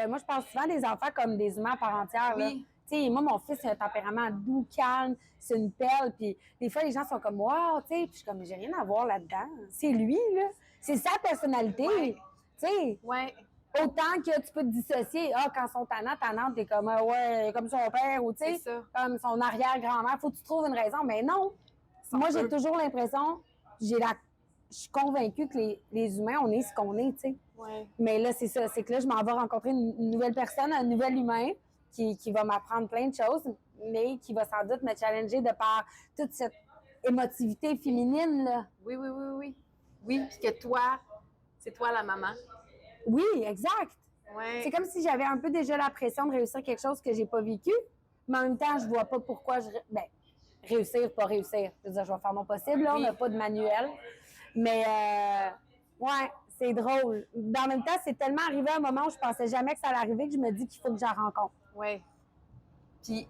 moi, je parle souvent des enfants comme des humains à part entière. là. Oui. Tu sais, moi, mon fils a un tempérament doux, calme, c'est une perle. Puis des fois, les gens sont comme, wow, tu sais, puis je suis comme, j'ai rien à voir là-dedans. C'est lui, là. C'est sa personnalité. Ouais. Tu sais, Ouais. autant que tu peux te dissocier. Ah, quand ils sont tannants, t'es comme, ah ouais, comme son père, ou tu sais, C'est ça. comme son arrière-grand-mère. Faut que tu trouves une raison. Mais non. Moi, j'ai toujours l'impression, je suis convaincue que les humains, on est ce qu'on est, tu sais. Ouais. Mais là, c'est ça. C'est que là, je m'en vais rencontrer une nouvelle personne, un nouvel humain qui va m'apprendre plein de choses, mais qui va sans doute me challenger de par toute cette émotivité féminine, là. Oui, oui, oui, oui. Oui, puis que toi, c'est toi la maman. Oui, exact. Ouais. C'est comme si j'avais un peu déjà la pression de réussir quelque chose que j'ai pas vécu, mais en même temps, je vois pas pourquoi réussir, pas réussir. Je veux dire, je vais faire mon possible, là, on n'a pas de manuel. Mais, ouais, c'est drôle. Mais en même temps, c'est tellement arrivé à un moment où je pensais jamais que ça allait arriver que je me dis qu'il faut que j'en rencontre. Oui. Puis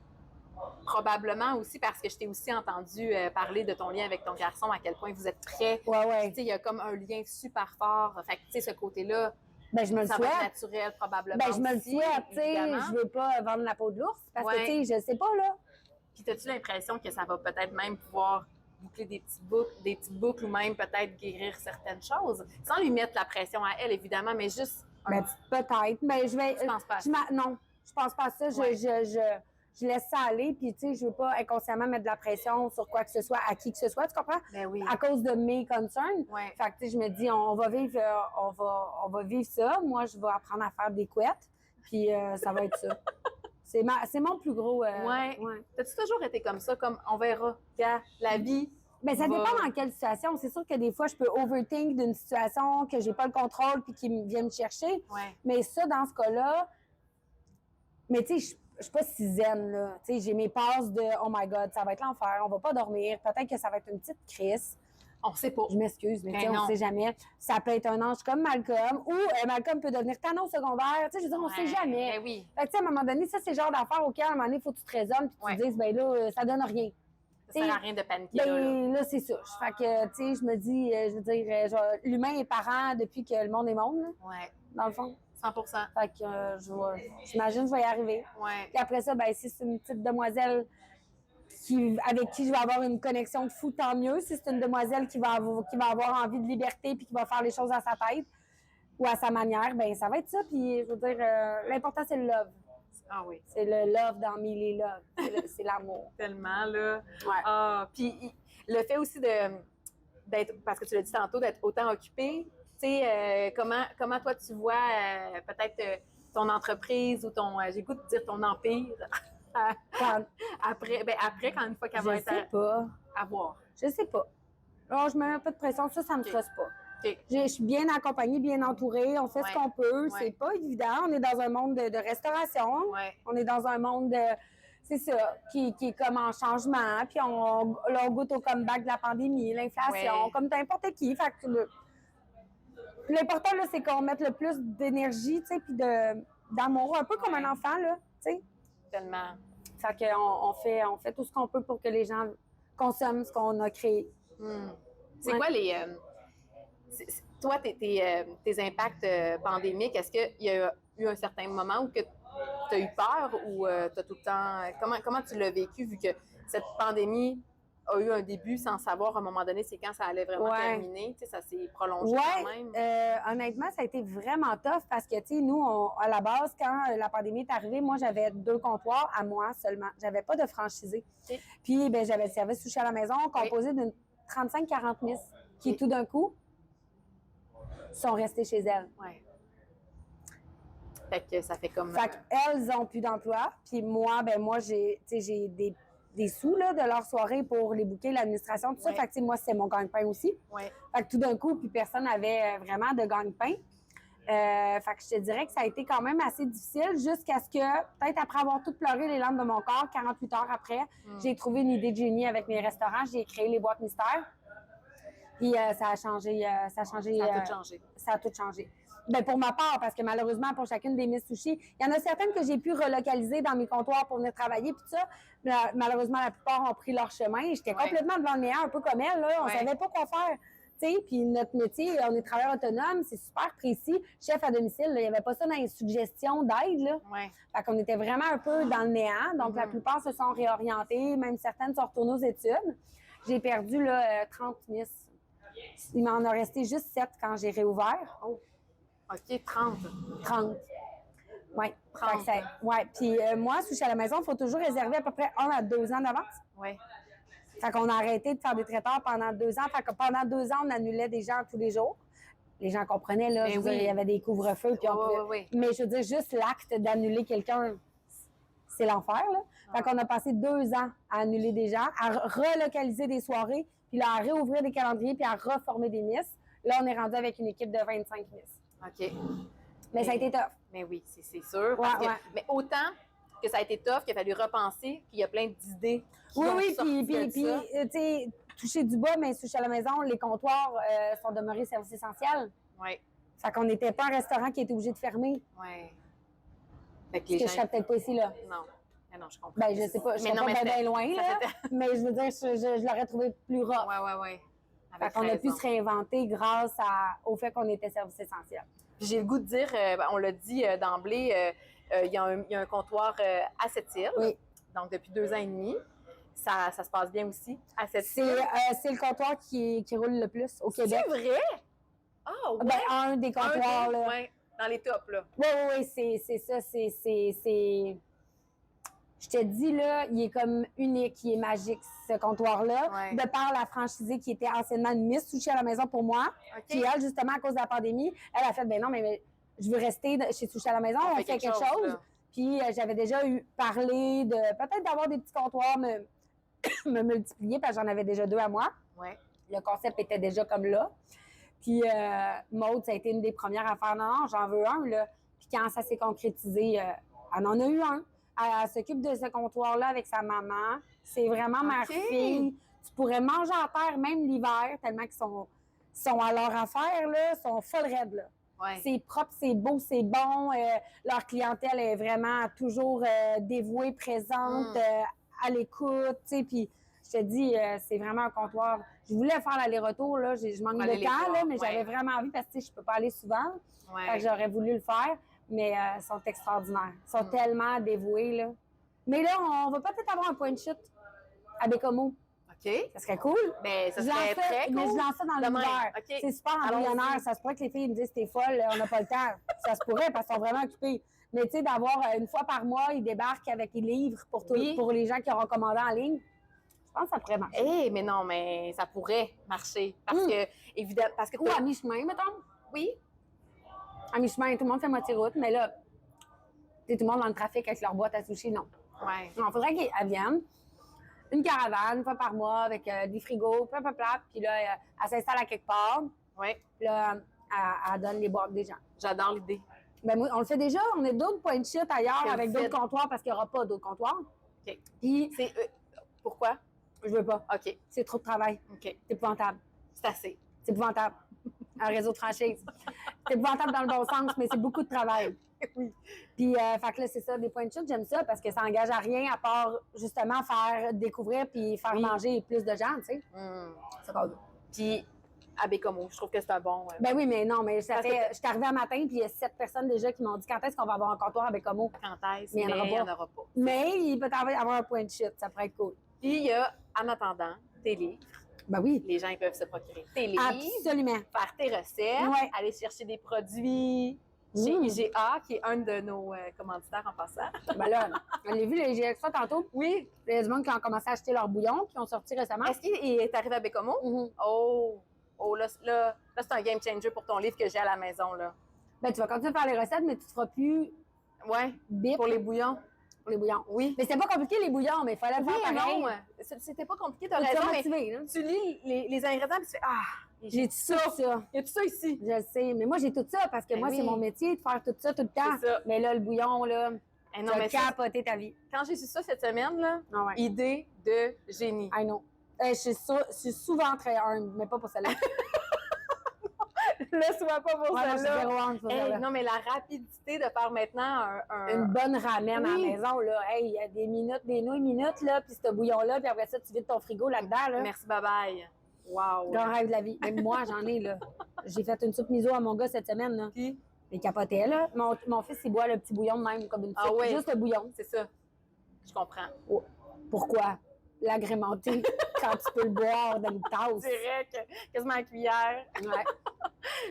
probablement aussi parce que je t'ai aussi entendu parler de ton lien avec ton garçon, à quel point vous êtes près. Ouais. Tu sais, il y a comme un lien super fort. Fait que, tu sais, ce côté-là, Ben, je me le ça va être souhaite. naturel probablement Ben, je me le aussi, souhaite, tu sais. évidemment. Je veux pas vendre la peau de l'ours parce que, Ouais. tu sais, je sais pas, là. Puis as-tu l'impression que ça va peut-être même pouvoir boucler des petites boucles ou même peut-être guérir certaines choses, sans lui mettre la pression à elle, évidemment, mais juste... Ben, peut-être. Mais je vais. Tu penses pas à ça? Non, je pense pas à ça. Ouais. Je laisse ça aller. Puis, tu sais, je veux pas inconsciemment mettre de la pression sur quoi que ce soit, à qui que ce soit. Tu comprends? Ben oui. À cause de mes concerns. Ouais. Fait que, tu sais, je me dis, on va vivre ça. Moi, je vais apprendre à faire des couettes. Puis, ça va être ça. C'est mon plus gros. Ouais. T'as-tu toujours été comme ça, comme on verra, gars, la vie? Mais ça va- dépend dans quelle situation. C'est sûr que des fois, je peux overthink d'une situation que j'ai pas le contrôle puis qui vient me chercher. Ouais. Mais ça, dans ce cas-là, mais tu sais, je suis pas si zen, là. Tu sais, j'ai mes passes de « Oh my God, ça va être l'enfer, on va pas dormir, peut-être que ça va être une petite crise. On sait pas. » Je m'excuse, mais tu sais, Ben on non. sait jamais. Ça peut être un ange comme Malcolm ou Malcolm peut devenir canon au secondaire. Tu sais, je veux dire, on sait jamais. Ben oui. Fait que, tu sais, à un moment donné, ça, c'est le genre d'affaires auquel, à un moment donné, il faut que tu te raisonnes puis tu te dises « Ben là, ça donne rien. » Ça sert à rien de paniquer, là. Ben là, c'est ça. Fait que, tu sais, je me dis, je veux dire, l'humain est parent depuis que le monde est monde, là, Ouais. dans le fond. 100%. Fait que j'imagine que je vais y arriver. Ouais. Puis après ça, ben, si c'est une petite demoiselle avec qui je vais avoir une connexion de fou, tant mieux. Si c'est une demoiselle qui va avoir envie de liberté puis qui va faire les choses à sa tête ou à sa manière, ben ça va être ça. Puis je veux dire, l'important, c'est le love. Ah oui. C'est le love dans Millie Love. C'est l'amour. Tellement, là. Ouais. Ah, puis le fait aussi d'être, parce que tu l'as dit tantôt, d'être autant occupé, tu sais, comment toi tu vois peut-être ton entreprise ou ton, j'ai le goût de dire ton empire, après, quand une fois qu'elle va Je être sais pas. à voir. Je sais pas. Alors, je me mets un peu de pression. Ça me Ok. stresse pas. OK. Je suis bien accompagnée, bien entourée. On fait Ouais. ce qu'on peut. Ouais. C'est pas évident. On est dans un monde de restauration. Ouais. On est dans un monde c'est ça, qui est comme en changement. Puis on goûte au comeback de la pandémie, l'inflation, Ouais. comme n'importe qui. Fait que l'important, là, c'est qu'on mette le plus d'énergie, tu sais, puis d'amour, un peu comme Ouais. un enfant, là, tu sais. Tellement. Fait qu'on on fait tout ce qu'on peut pour que les gens consomment ce qu'on a créé. C'est quoi toi, tes impacts pandémiques, est-ce qu'il y a eu un certain moment où tu as eu peur ou tu as tout le temps... Comment tu l'as vécu vu que cette pandémie a eu un début sans savoir à un moment donné c'est quand ça allait vraiment terminer? Tu sais, ça s'est prolongé quand même. Honnêtement, ça a été vraiment tough parce que, tu sais, nous, à la base, quand la pandémie est arrivée, moi, j'avais 2 comptoirs à moi seulement. J'avais pas de franchisé. Okay. Puis, ben, j'avais le service sushi à la maison composé d'une 35-40 miss qui, tout d'un coup, sont restées chez elles. Ouais. Fait que ça fait comme... Fait qu'elles ont plus d'emploi. Puis moi, ben moi, j'ai des sous là, de leur soirée pour les bouquets, l'administration, tout ça. Fait que moi, c'est mon gagne-pain aussi. Fait que tout d'un coup, puis personne n'avait vraiment de gagne-pain. Fait que je te dirais que ça a été quand même assez difficile jusqu'à ce que, peut-être après avoir tout pleuré les larmes de mon corps, 48 heures après, j'ai trouvé une idée de génie avec mes restaurants. J'ai créé les boîtes mystères. Puis ça a changé. Ça a tout changé. Ça a tout changé. Ben pour ma part, parce que malheureusement, pour chacune des Miss Sushi, il y en a certaines que j'ai pu relocaliser dans mes comptoirs pour venir travailler, puis ça, malheureusement, la plupart ont pris leur chemin. J'étais complètement devant le néant, un peu comme elle, là. On savait pas quoi faire. Tu sais, puis notre métier, on est travailleur autonome, c'est super précis. Chef à domicile, il n'y avait pas ça dans les suggestions d'aide, là. Fait qu'on était vraiment un peu dans le néant. Donc, la plupart se sont réorientées, même certaines sont retournées aux études. J'ai perdu, là, 30 Miss. Il m'en a resté juste 7 quand j'ai réouvert. Oh. OK, 30. 30. Oui. 30. Puis moi, sushi à la maison, il faut toujours réserver à peu près 1 à 2 ans d'avance. Oui. Fait qu'on a arrêté de faire des traiteurs pendant 2 ans. Fait que pendant 2 ans, on annulait des gens tous les jours. Les gens comprenaient, là. Je veux dire, il y avait des couvre-feux. Puis Mais je veux dire, juste l'acte d'annuler quelqu'un, c'est l'enfer, là. Fait qu'on a passé 2 ans à annuler des gens, à relocaliser des soirées, puis là, à réouvrir des calendriers, puis à reformer des miss. Là, on est rendu avec une équipe de 25 miss. OK. Mais ça a été tough. Mais oui, c'est sûr. Mais autant que ça a été tough, qu'il a fallu repenser, qu'il y a plein d'idées. Oui, puis tu sais, toucher du bois, mais sushi à la maison, les comptoirs sont demeurés services essentiels. Oui. Fait qu'on n'était pas un restaurant qui était obligé de fermer. Oui. Fait que les gens... je serais peut-être pas ici, là. Non. Mais non, je comprends. Ben, je sais pas. Je suis pas bien loin, là. Mais je veux dire, je l'aurais trouvé plus rough. Oui. Fait qu'on a pu se réinventer grâce au fait qu'on était service essentiel. J'ai le goût de dire, on l'a dit d'emblée, il y a un comptoir à Sept-Îles. Oui. Donc, depuis 2 ans et demi. Ça se passe bien aussi à Sept-Îles. C'est le comptoir qui roule le plus au Québec. C'est vrai? Ah, ouais. Ben, un des comptoirs, là. Oui, dans les tops, là. Oui, c'est ça. Je te dis, là, il est comme unique, il est magique, ce comptoir-là. De par la franchisée qui était anciennement une Miss Sushi à la maison pour moi. Puis elle, justement, à cause de la pandémie, elle a fait, ben non, mais je veux rester chez Sushi à la maison, on fait quelque chose. Puis j'avais déjà parlé de peut-être d'avoir des petits comptoirs, me multiplier, parce que j'en avais déjà 2 à moi. Le concept était déjà comme là. Puis Maude, ça a été une des premières à faire, non, j'en veux un, là. Puis quand ça s'est concrétisé, elle en a eu un. Elle s'occupe de ce comptoir-là avec sa maman. C'est vraiment mère-fille. Tu pourrais manger à terre même l'hiver, tellement qu'ils sont à leur affaire, là, sont full raides, là. C'est propre, c'est beau, c'est bon. Leur clientèle est vraiment toujours dévouée, présente, à l'écoute, tu sais. Puis je te dis, c'est vraiment un comptoir. Je voulais faire l'aller-retour, là. Je manque de temps, là, mais j'avais vraiment envie parce que je peux pas aller souvent. Fait que j'aurais voulu le faire. Mais ils sont extraordinaires. Ils sont tellement dévoués, là. Mais là, on va peut-être avoir un point de chute à Bécomo. OK. Ça serait cool. Mais ça serait très cool. Mais je lance ça dans l'univers. C'est super embryonnaire. Ça se pourrait que les filles me disent « T'es folle, on n'a pas le temps. » Ça se pourrait parce qu'ils sont vraiment occupés. Mais tu sais, d'avoir une fois par mois, ils débarquent avec des livres pour les gens qui auront commandé en ligne. Je pense que ça pourrait marcher. Mais non, mais ça pourrait marcher. Parce que, évidemment... Ou à mi-chemin, mettons. Oui. À mi-chemin, tout le monde fait moitié route, mais là, tout le monde dans le trafic avec leur boîte à sushi, non. Non, il faudrait qu'elles viennent. Une caravane, une fois par mois, avec des frigos, puis là, elle s'installe à quelque part. Puis là, elle donne les boîtes des gens. J'adore l'idée. Ben, on le fait déjà. On a d'autres points de chute ailleurs avec d'autres comptoirs parce qu'il n'y aura pas d'autres comptoirs. OK. Puis, pourquoi? Je veux pas. OK. C'est trop de travail. OK. C'est épouvantable. C'est assez. C'est épouvantable. Un réseau de franchise. C'est épouvantable dans le bon sens, mais c'est beaucoup de travail. Oui. Puis, fait que là, c'est ça, des points de chute, j'aime ça parce que ça engage à rien à part, justement, faire découvrir puis faire manger plus de gens, tu sais. Puis, à Bécomo. Je trouve que c'est un bon... Ben oui, mais non, mais Parce que je suis arrivée un matin, puis il y a 7 personnes déjà qui m'ont dit quand est-ce qu'on va avoir un comptoir à Bécomo. quand est-ce, Mais il n'y en aura pas. Mais il peut avoir un point de chute, ça pourrait être cool. Puis il y a, en attendant, tes livres. Ben oui. Les gens ils peuvent se procurer tes livres, Absolument. faire tes recettes, Ouais. aller chercher des produits chez IGA, qui est un de nos commanditaires en passant. Ben là, on l'a vu, j'ai ça tantôt. Oui. Il y a du monde qui ont commencé à acheter leur bouillon, qui ont sorti récemment. Est-ce qu'il est arrivé à Bécomo? Oh, là, c'est un game changer pour ton livre que j'ai à la maison, là. Ben, tu vas continuer à faire les recettes, mais tu ne feras plus Ouais, bip pour les bouillons. pour les bouillons. Oui. Mais c'était pas compliqué, les bouillons, mais il fallait le Oui, faire pareil. non, c'était pas compliqué, t'as Tu raison, vas mais motiver, là. tu lis les ingrédients et tu fais « Ah, J'ai tout ça. il y a tout ça ici. » Je le sais. Mais moi, j'ai tout ça parce que Ben moi, oui. c'est mon métier de faire tout ça tout le temps. C'est ça. Mais là, le bouillon, là, Eh tu non, vas mais ça, capoter ta vie. quand j'ai su ça cette semaine, là, Ah ouais. idée de génie. I know. Je suis souvent très humble, mais pas pour celle-là. Le sois pas pour Ouais, moi, je suis celle-là. zéro humble pour Hey, celle-là. non, mais la rapidité de faire maintenant Une bonne ramen à la Oui. maison, là. Hey, il y a des minutes, des nouilles minutes, là, puis ce bouillon-là, puis après ça, tu vides ton frigo là-dedans, là. Merci, bye-bye. Wow. Grand rêve de la vie. Même moi, j'en ai, là. J'ai fait une soupe miso à mon gars cette semaine, là. Puis, Il capotait, là. Mon fils, il boit le petit bouillon de même, comme une soupe. Ah ouais. Juste le bouillon. c'est ça. Je comprends. Pourquoi? L'agrémenter quand tu peux le boire dans une tasse. Direct, quasiment à la cuillère. Ouais.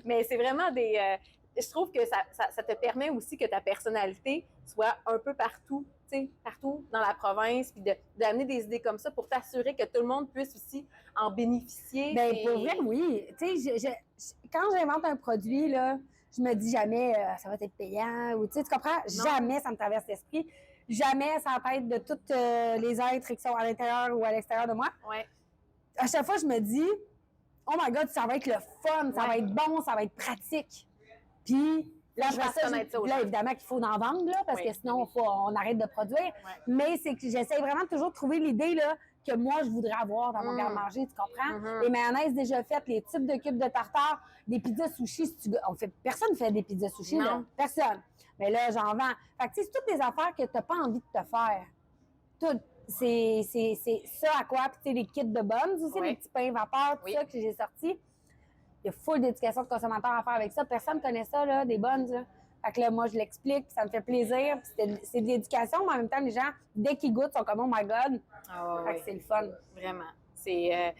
Mais c'est vraiment des... je trouve que ça te permet aussi que ta personnalité soit un peu partout, tu sais, partout dans la province, puis d'amener des idées comme ça pour t'assurer que tout le monde puisse aussi en bénéficier. Ben, Et- pour vrai, oui. Tu sais, quand j'invente un produit, là, je me dis jamais ça va être payant ou tu comprends? Non. Jamais ça me traverse l'esprit. Jamais ça en tête de tous les êtres qui sont à l'intérieur ou à l'extérieur de moi. Ouais. À chaque fois, je me dis, oh my God, ça va être le fun, ça va être bon, ça va être pratique. Puis là, Je après vais connaître ça aux là gens. évidemment qu'il faut en vendre, là, parce Oui, que sinon, on arrête de produire. Mais c'est que j'essaie vraiment toujours de trouver l'idée là, que moi, je voudrais avoir dans mon garde-manger, tu comprends? Mhm. Les mayonnaises déjà faites, les types de cubes de tartare, des pizzas sushi. Personne ne fait des pizzas sushi, là. Non. Personne. Mais là, j'en vends. Fait que, tu sais, c'est toutes des affaires que tu n'as pas envie de te faire. Tout. C'est ça à quoi. Puis, tu sais, les kits de bonnes aussi, Oui. les petits pains vapeur, tout Oui. ça que j'ai sorti. Il y a full d'éducation de consommateurs à faire avec ça. Personne ne connaît ça, là, des bonnes, là. Fait que là, moi, je l'explique, puis ça me fait plaisir. Puis c'est de l'éducation, mais en même temps, les gens, dès qu'ils goûtent, sont comme « Oh my God! Ah, Fait ouais, que c'est le fun. vraiment. C'est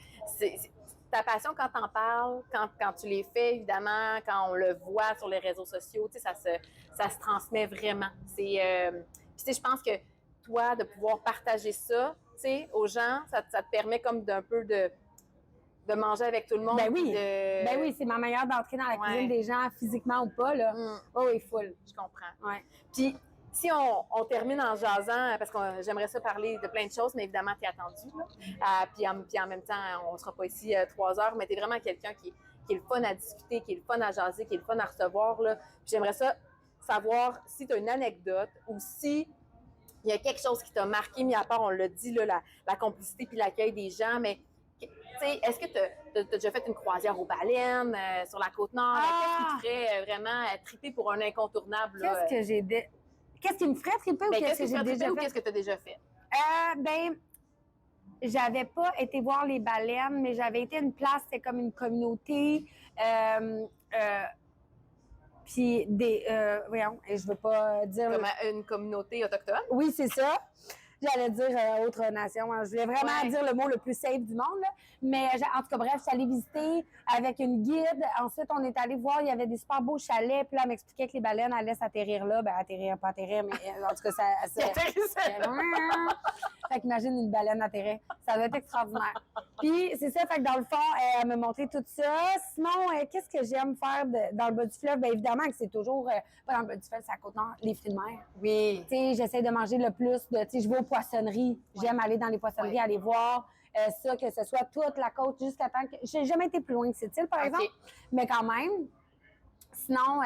ta passion quand t'en parles, quand tu les fais, évidemment, quand on le voit sur les réseaux sociaux, tu sais, ça se transmet vraiment. Puis, tu sais, je pense que toi, de pouvoir partager ça, tu sais, aux gens, ça te permet comme d'un peu de manger avec tout le monde. Ben oui. puis de- Ben oui, c'est ma manière d'entrer dans la Ouais. cuisine des gens, physiquement ou pas, là. Mm, Oh oui, full. je comprends. Ouais. Puis, si on termine en jasant, parce que j'aimerais ça parler de plein de choses, mais évidemment, tu es attendu. Là. Puis en même temps, on ne sera pas ici 3 heures, mais tu es vraiment quelqu'un qui est le fun à discuter, qui est le fun à jaser, qui est le fun à recevoir. Là. Puis j'aimerais ça savoir si tu as une anecdote ou si il y a quelque chose qui t'a marqué, mis à part, on l'a dit, là, la complicité puis l'accueil des gens, mais tu sais, est-ce que tu as déjà fait une croisière aux baleines sur la Côte-Nord? Ah! Qu'est-ce qui te ferait vraiment triper pour un incontournable? Là? Qu'est-ce qui me ferait triper ou Ben, qu'est-ce que j'ai déjà fait? Qu'est-ce que tu as déjà fait? Ben, j'avais pas été voir les baleines, mais j'avais été à une place, c'était comme une communauté. Puis voyons, et je veux pas dire. Comme une communauté autochtone? Oui, c'est ça. J'allais dire autre nation. Hein. Je voulais vraiment dire le mot le plus safe du monde. Là. Mais en tout cas, bref, je suis allée visiter avec une guide. Ensuite, on est allé voir, il y avait des super beaux chalets. Puis là, elle m'expliquait que les baleines allaient s'atterrir là. Ben, atterrir, pas atterrir, mais en tout cas, ça Fait qu'imagine une baleine atterrir. Ça doit être extraordinaire. Puis, c'est ça. Fait que dans le fond, elle m'a montré tout ça. Sinon, qu'est-ce que j'aime faire dans le bas du fleuve? Bien, évidemment que c'est toujours, pas dans le bas du fleuve, c'est à Côte-Nord, les fruits de mer. Oui. Tu sais, j'essaie de manger le plus de, tu sais, je vais aux poissonneries. J'aime aller dans les poissonneries, aller voir ça, que ce soit toute la côte jusqu'à temps que... J'ai jamais été plus loin que cette île, par exemple, mais quand même. Sinon,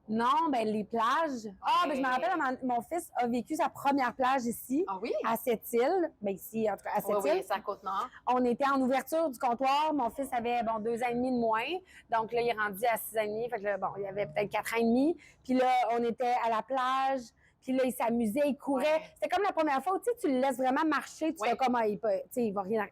non, ben les plages. Ben je me rappelle, mon fils a vécu sa première plage ici, Ah oui? à cette île. Ben ici, en tout cas, à cette île. Oui, c'est à Côte-Nord. On était en ouverture du comptoir. Mon fils avait, 2 ans et demi de moins. Donc là, il est rendu à 6 ans et demi. Fait que là, il avait peut-être 4 ans et demi. Puis là, on était à la plage. Puis là, il s'amusait, il courait. Ouais. C'était comme la première fois où tu le laisses vraiment marcher. Tu Ouais. fais comme, il va rien,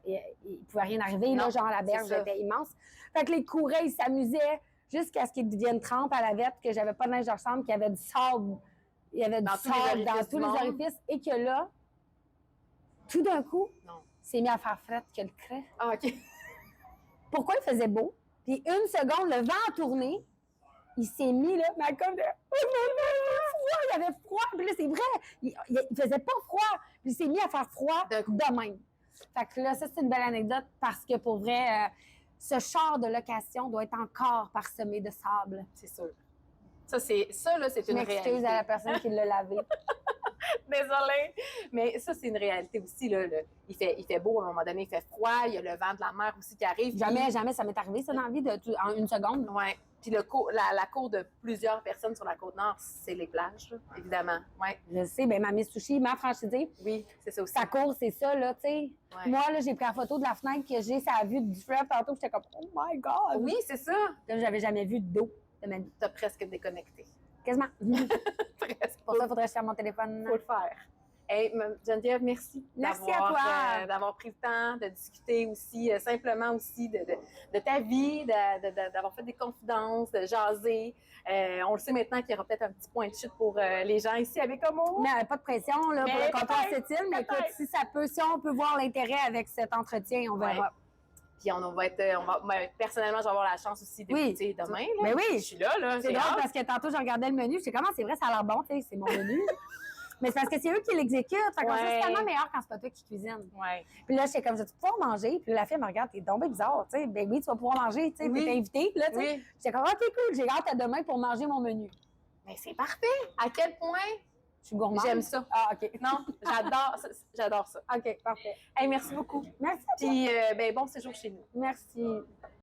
il pouvait rien arriver. Non, Là, genre, la berge c'est ça. était immense. Fait que là, il courait, il s'amusait jusqu'à ce qu'il devienne trempe à la vette, que j'avais pas de neige de chambre, qu'il y avait du sable. Il y avait du Dans tous les sable dans orifices tous du les monde. orifices. Et que là, tout d'un coup, Non. il s'est mis à faire frette que le craie. Ah, OK. Pourquoi il faisait beau? Puis une seconde, le vent a tourné. Il s'est mis là, mais comme de... il avait froid. Puis là, c'est vrai, il faisait pas froid. Puis il s'est mis à faire froid de même. Fait que là, ça, c'est une belle anecdote parce que pour vrai, ce char de location doit être encore parsemé de sable. C'est sûr. Ça, là, c'est Je une m'excuse réalité. à la personne qui l'a lavé. Désolée. Mais ça, c'est une réalité aussi. Là, il fait beau à un moment donné, il fait froid, il y a le vent de la mer aussi qui arrive. Jamais ça m'est arrivé, ça, dans la vie, en une seconde. Oui. Puis la cour de plusieurs personnes sur la Côte-Nord, c'est les plages, là, évidemment. Ouais. Je sais, bien, ma Mitsushi, ma franchisée, Oui, c'est ça aussi. sa cour, c'est ça, là, tu sais. Ouais. Moi, là, j'ai pris la photo de la fenêtre que j'ai, ça a vue du fleuve tantôt, j'étais comme, oh my God! Oui, c'est ça. Là, j'avais jamais vu d'eau de ma vie. T'as presque déconnecté. Quasiment. Presque. Pour ça, il faudrait que je ferme mon téléphone. Faut le faire. Hey, Geneviève, merci. Merci à toi. D'avoir pris le temps de discuter aussi, simplement aussi de ta vie, d'avoir fait des confidences, de jaser. On le sait maintenant qu'il y aura peut-être un petit point de chute pour les gens ici à Bécomo. Mais pas de pression là, pour Mais le comptoir peut-être, cette île, mais écoute, peut-être. si on peut voir l'intérêt avec cet entretien, on verra. Ouais. Puis personnellement, je vais avoir la chance aussi d'écouter demain. Là. Mais oui. Je suis là. C'est j'ai drôle hâte. parce que tantôt, je regardais le menu, je sais comment c'est vrai, ça a l'air bon, tu sais, c'est mon menu. Mais c'est parce que c'est eux qui l'exécutent. Fait que c'est tellement meilleur quand c'est pas toi qui cuisine. Ouais. Puis là, j'étais comme, je vais pouvoir manger. Puis la fille me regarde, t'es tombé bizarre, tu sais. Ben oui, tu vas pouvoir manger, tu sais, Oui. t'es invité, là, tu sais. Oui. J'étais comme, OK, cool, j'ai hâte à demain pour manger mon menu. Mais c'est parfait. À quel point Je suis gourmande. j'aime ça. Ah, OK. Non, j'adore ça. OK, parfait. Hey, merci beaucoup. Merci à toi. Puis, bon séjour chez nous. Merci.